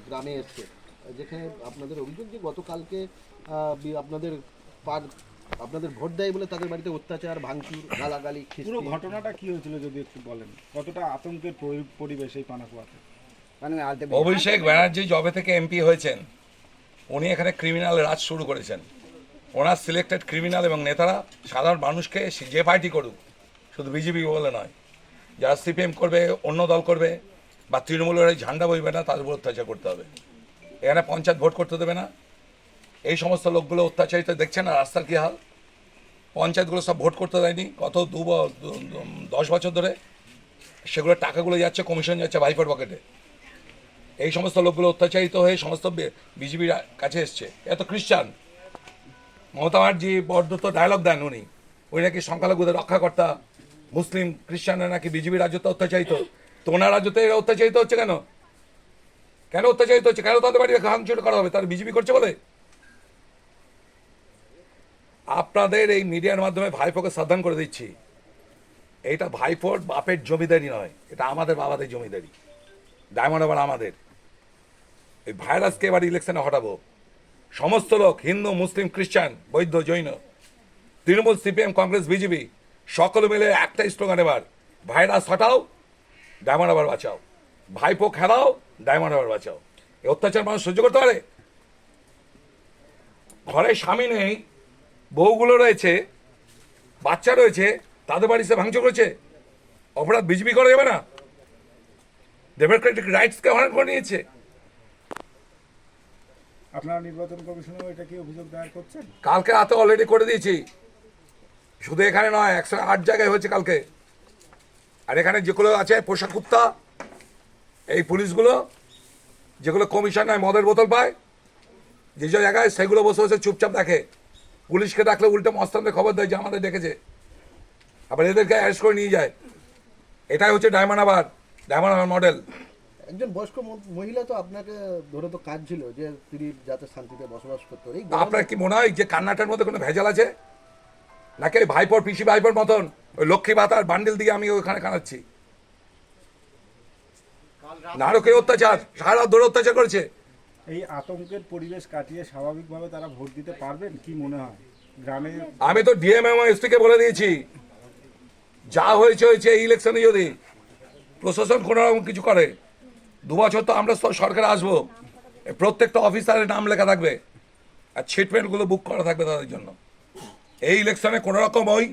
গ্রামে এসছে, যেখানে আপনাদের অভিযোগ যে গতকালকে আপনাদের আপনাদের ভোট দেয় বলে তাদের বাড়িতে অত্যাচার, ভাঙচুর, গালাগালি, পুরো ঘটনাটা কি হয়েছিল যদি একটু বলেন, কতটা আতঙ্কের পরিবেশ এই পানাকুয়াতে? অভিষেক ব্যানার্জি যবে থেকে এমপি হয়েছেন উনি এখানে ক্রিমিনাল রাজ শুরু করেছেন। ওনার সিলেক্টেড ক্রিমিনাল এবং নেতারা সাধারণ মানুষকে যে পার্টি করুক, শুধু বিজেপি বলে নয়, যারা সিপিএম করবে, অন্য দল করবে বা তৃণমূলের এই ঝান্ডা বইবে না, তাদের উপর অত্যাচার করতে হবে। এখানে পঞ্চায়েত ভোট করতে দেবে না। এই সমস্ত লোকগুলো অত্যাচারিত দেখছেন না, রাস্তার কী হাল। পঞ্চায়েতগুলো সব ভোট করতে দেয়নি গত 10 বছর ধরে। সেগুলো টাকাগুলো যাচ্ছে, কমিশন যাচ্ছে ভাইপোর পকেটে। এই সমস্ত লোকগুলো অত্যাচারিত হয়ে সমস্ত বিজেপির কাছে এসছে। এত খ্রিস্টান মমতা ব্যানার্জি বড্ড তো ডায়লগ দেন উনি নাকি সংখ্যালঘুদের রক্ষাকর্তা, মুসলিম খ্রিস্টানরা নাকি বিজেপির রাজ্যতে অত্যাচারিত। তো ওনার রাজ্যতে এরা অত্যাচারিত হচ্ছে কেন? কেন অত্যাচারিত হচ্ছে? কেন তাদের বাড়িতে ভাঙচুর করা হবে? তারা বিজেপি করছে বলে? আপনাদের এই মিডিয়ার মাধ্যমে ভাইপোকে সাবধান করে দিচ্ছি, এইটা ভাইপোর বাপের জমিদারি নয়, এটা আমাদের বাবাদের জমিদারি। ডায়মন্ড আবার আমাদের। এই ভাইরাসকে এবার ইলেকশনে হটাবো। সমস্ত লোক, হিন্দু, মুসলিম, খ্রিস্টান, বৌদ্ধ, জৈন, তৃণমূল, সিপিএম, কংগ্রেস, বিজেপি সকলে মিলে একটাই স্লোগান এবার, ভাইরাস হটাও, ডায়মন্ড আবার বাঁচাও। ভাইপো খেলাও, ডায়মন্ড আবার বাঁচাও। এই অত্যাচার মানুষ সহ্য করতে পারে? ঘরে স্বামী নেই, বউগুলো রয়েছে, বাচ্চা রয়েছে, তাদের বাড়িতে ভাঙচুর করেছে। অপরাধ বিজেপি করা যাবে না? ডেমোক্রেটিক রাইটসকে হরণ করে নিয়েছে। আপনারা নির্বাচন কমিশনেও এটা কি অভিযোগ দায়ের করছেন? কালকে রাতে অলরেডি করে দিয়েছি। শুধু এখানে নয়, 108 জায়গায় হয়েছে কালকে। আর এখানে যেগুলো আছে পোশাক কুত্তা, এই পুলিশগুলো যেগুলো কমিশন নয় মদের বোতল পায় যে জায়গায়, সেগুলো বসে বসে চুপচাপ দেখে। পুলিশকে ডাকলে উল্টে মস্তানদের খবর দেয় যে আমাদের ডেকেছে, আবার এদেরকে অ্যারেস্ট করে নিয়ে যায়। এটাই হচ্ছে ডায়মন্ড আবার মডেল। একজন বয়স্ক মহিলা তো আপনাকে ধরে তো কাজ ছিল যে তিনি যাতে শান্তিতে বসবাস করতে পারে। আপনার কি মনে হয় যে কান্নাটার মধ্যে কোনো ভেজাল আছে? নাকি ওই ভাইপোর, পিসি ভাইপোর মতন ওই লক্ষ্মী ভাতার বান্ডিল দিয়ে আমি ওখানে কানাচ্ছি? নারকে অত্যাচার, সারা দৌড়ে অত্যাচার করেছে। এই আতঙ্কের পরিবেশ কাটিয়ে স্বাভাবিকভাবে তারা ভোট দিতে পারবেন কি মনে হয় গ্রামে? আমি তো ডিএম এবং এসপিকে বলে দিয়েছি, যা হয়েছে হয়েছে। এই ইলেকশনে যদি প্রশাসন কোনো রকম কিছু করে, 2 বছর তো আমরা সরকারে আসবো, প্রত্যেকটা অফিসারের নাম লেখা থাকবে আর ছিটমেন্টগুলো বুক করা থাকবে তাদের জন্য। এই ইলেকশনে কোনো রকম ওই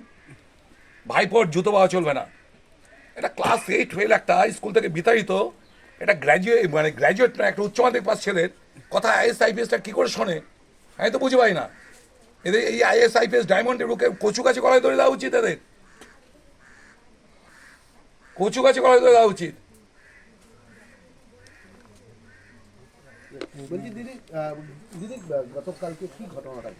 ভাইপোর জুতো পাওয়া চলবে না। এটা ক্লাস 8 ফেল একটা স্কুল থেকে বিতাড়িত, এটা গ্র্যাজুয়েট না, একটা উচ্চ মাধ্যমিক পাস ছেলের কথা আইএস আইপিএসটা কী করে শোনে? আমি তো বুঝে পাই না। এদের এই আইএস আইপিএস ডায়মন্ডের বুকে কচু গাছে গলায় ধরে দেওয়া উচিত। এদের কচু গাছে গলায় ধরে দেওয়া উচিত। বলছি দিদি, গতকালকে কি ঘটনাটা?